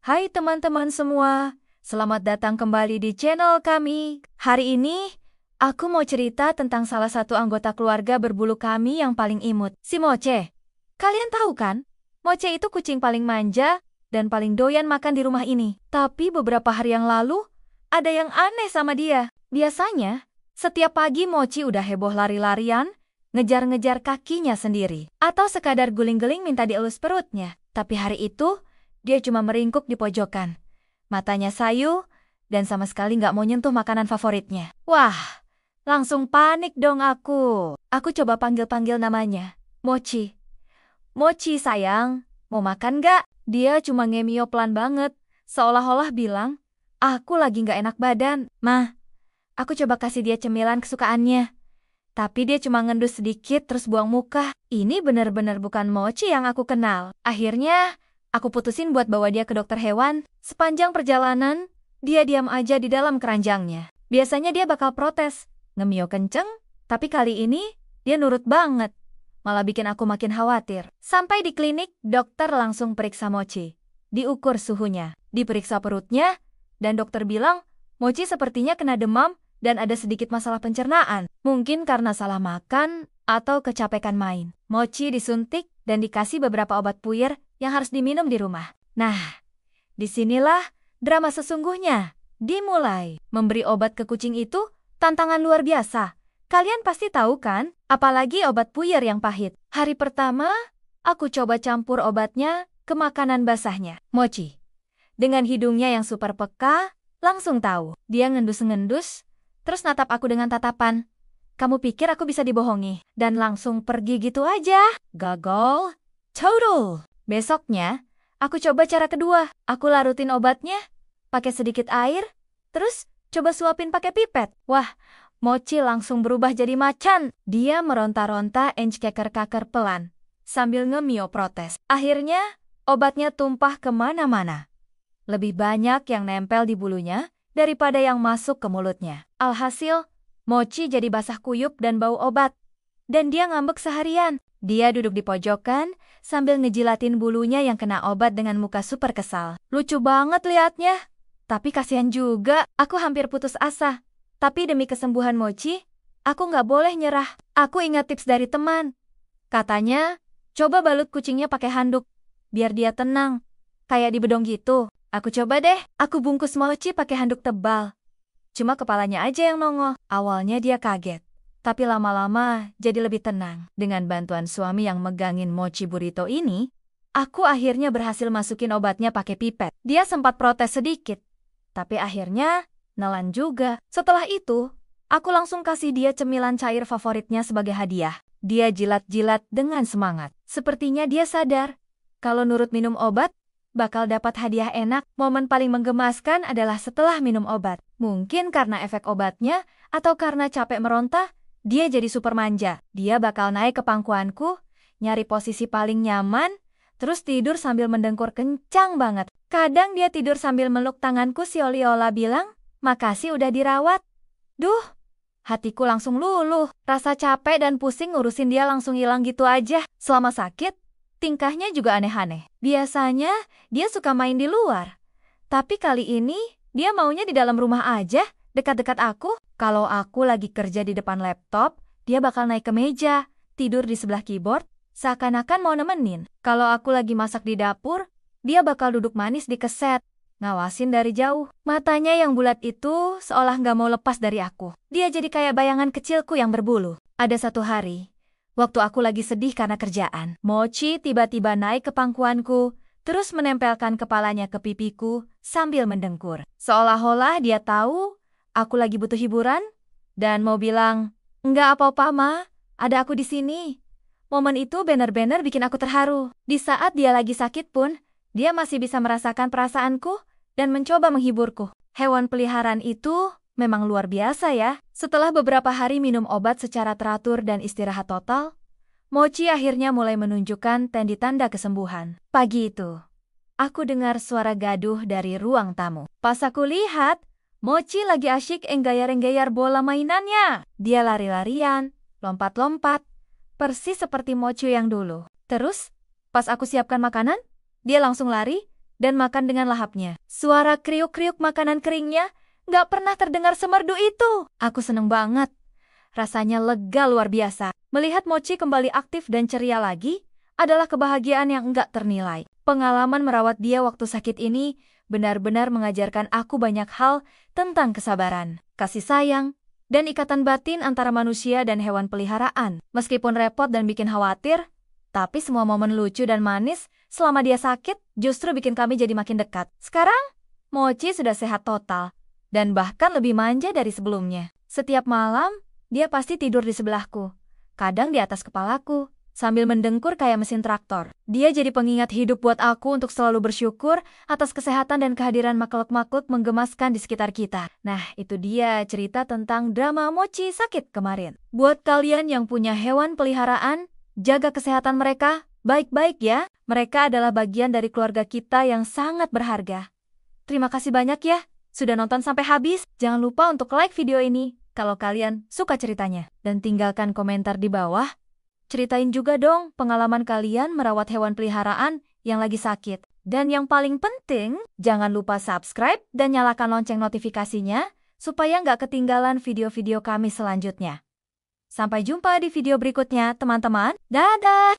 Hai teman-teman semua, selamat datang kembali di channel kami. Hari ini, aku mau cerita tentang salah satu anggota keluarga berbulu kami yang paling imut, si Moche. Kalian tahu kan, Moche itu kucing paling manja dan paling doyan makan di rumah ini. Tapi beberapa hari yang lalu, ada yang aneh sama dia. Biasanya, setiap pagi Mochi udah heboh lari-larian, ngejar-ngejar kakinya sendiri. Atau sekadar guling-guling minta dielus perutnya. Tapi hari itu, dia cuma meringkuk di pojokan. Matanya sayu, dan sama sekali nggak mau nyentuh makanan favoritnya. Wah, langsung panik dong aku. Aku coba panggil-panggil namanya. Mochi. Mochi sayang, mau makan nggak? Dia cuma ngemio pelan banget, seolah-olah bilang, aku lagi nggak enak badan. Mah, aku coba kasih dia cemilan kesukaannya. Tapi dia cuma ngendus sedikit terus buang muka. Ini benar-benar bukan Mochi yang aku kenal. Akhirnya, aku putusin buat bawa dia ke dokter hewan. Sepanjang perjalanan, dia diam aja di dalam keranjangnya. Biasanya dia bakal protes, ngemio kenceng, tapi kali ini dia nurut banget. Malah bikin aku makin khawatir. Sampai di klinik, dokter langsung periksa Mochi. Diukur suhunya, diperiksa perutnya, dan dokter bilang, Mochi sepertinya kena demam dan ada sedikit masalah pencernaan. Mungkin karena salah makan atau kecapekan main. Mochi disuntik dan dikasih beberapa obat puyer yang harus diminum di rumah. Nah, disinilah drama sesungguhnya dimulai. Memberi obat ke kucing itu tantangan luar biasa. Kalian pasti tahu kan? Apalagi obat puyer yang pahit. Hari pertama, aku coba campur obatnya ke makanan basahnya. Mochi, dengan hidungnya yang super peka, langsung tahu. Dia ngendus-ngendus, terus natap aku dengan tatapan. Kamu pikir aku bisa dibohongi? Dan langsung pergi gitu aja. Gagal. Total. Besoknya, aku coba cara kedua. Aku larutin obatnya, pakai sedikit air, terus coba suapin pakai pipet. Wah, Mochi langsung berubah jadi macan. Dia meronta-ronta encekeker-kaker pelan, sambil ngemio protes. Akhirnya, obatnya tumpah kemana-mana. Lebih banyak yang nempel di bulunya daripada yang masuk ke mulutnya. Alhasil, Mochi jadi basah kuyup dan bau obat. Dan dia ngambek seharian. Dia duduk di pojokan sambil ngejilatin bulunya yang kena obat dengan muka super kesal. Lucu banget liatnya. Tapi kasihan juga, aku hampir putus asa. Tapi demi kesembuhan Mochi, aku nggak boleh nyerah. Aku ingat tips dari teman. Katanya, coba balut kucingnya pakai handuk, biar dia tenang. Kayak di bedong gitu. Aku coba deh, aku bungkus Mochi pakai handuk tebal. Cuma kepalanya aja yang nongol. Awalnya dia kaget, tapi lama-lama jadi lebih tenang. Dengan bantuan suami yang megangin Mochi burrito ini, aku akhirnya berhasil masukin obatnya pakai pipet. Dia sempat protes sedikit, tapi akhirnya nelan juga. Setelah itu, aku langsung kasih dia cemilan cair favoritnya sebagai hadiah. Dia jilat-jilat dengan semangat. Sepertinya dia sadar, kalau nurut minum obat, bakal dapat hadiah enak. Momen paling menggemaskan adalah setelah minum obat. Mungkin karena efek obatnya, atau karena capek meronta, dia jadi super manja. Dia bakal naik ke pangkuanku, nyari posisi paling nyaman, terus tidur sambil mendengkur kencang banget. Kadang dia tidur sambil meluk tanganku. Si Oliola bilang, makasih udah dirawat. Duh, hatiku langsung luluh. Rasa capek dan pusing ngurusin dia langsung hilang gitu aja. Selama sakit, tingkahnya juga aneh-aneh. Biasanya, dia suka main di luar. Tapi kali ini, dia maunya di dalam rumah aja, dekat-dekat aku. Kalau aku lagi kerja di depan laptop, dia bakal naik ke meja, tidur di sebelah keyboard, seakan-akan mau nemenin. Kalau aku lagi masak di dapur, dia bakal duduk manis di keset, ngawasin dari jauh. Matanya yang bulat itu seolah nggak mau lepas dari aku. Dia jadi kayak bayangan kecilku yang berbulu. Ada satu hari, waktu aku lagi sedih karena kerjaan, Mochi tiba-tiba naik ke pangkuanku, terus menempelkan kepalanya ke pipiku sambil mendengkur. Seolah-olah dia tahu aku lagi butuh hiburan dan mau bilang, enggak apa-apa ma, ada aku di sini. Momen itu benar-benar bikin aku terharu. Di saat dia lagi sakit pun, dia masih bisa merasakan perasaanku dan mencoba menghiburku. Hewan peliharaan itu memang luar biasa ya. Setelah beberapa hari minum obat secara teratur dan istirahat total, Mochi akhirnya mulai menunjukkan tanda-tanda kesembuhan. Pagi itu, aku dengar suara gaduh dari ruang tamu. Pas aku lihat, Mochi lagi asyik enggayar-enggayar bola mainannya. Dia lari-larian, lompat-lompat, persis seperti Mochi yang dulu. Terus, pas aku siapkan makanan, dia langsung lari dan makan dengan lahapnya. Suara kriuk-kriuk makanan keringnya nggak pernah terdengar semerdu itu. Aku seneng banget. Rasanya lega luar biasa. Melihat Mochi kembali aktif dan ceria lagi adalah kebahagiaan yang enggak ternilai. Pengalaman merawat dia waktu sakit ini benar-benar mengajarkan aku banyak hal tentang kesabaran, kasih sayang, dan ikatan batin antara manusia dan hewan peliharaan. Meskipun repot dan bikin khawatir, tapi semua momen lucu dan manis selama dia sakit justru bikin kami jadi makin dekat. Sekarang, Mochi sudah sehat total dan bahkan lebih manja dari sebelumnya. Setiap malam, dia pasti tidur di sebelahku, kadang di atas kepalaku, sambil mendengkur kayak mesin traktor. Dia jadi pengingat hidup buat aku untuk selalu bersyukur atas kesehatan dan kehadiran makhluk-makhluk menggemaskan di sekitar kita. Nah, itu dia cerita tentang drama Mochi sakit kemarin. Buat kalian yang punya hewan peliharaan, jaga kesehatan mereka baik-baik ya. Mereka adalah bagian dari keluarga kita yang sangat berharga. Terima kasih banyak ya sudah nonton sampai habis. Jangan lupa untuk like video ini kalau kalian suka ceritanya. Dan tinggalkan komentar di bawah. Ceritain juga dong pengalaman kalian merawat hewan peliharaan yang lagi sakit. Dan yang paling penting, jangan lupa subscribe dan nyalakan lonceng notifikasinya supaya nggak ketinggalan video-video kami selanjutnya. Sampai jumpa di video berikutnya, teman-teman. Dadah!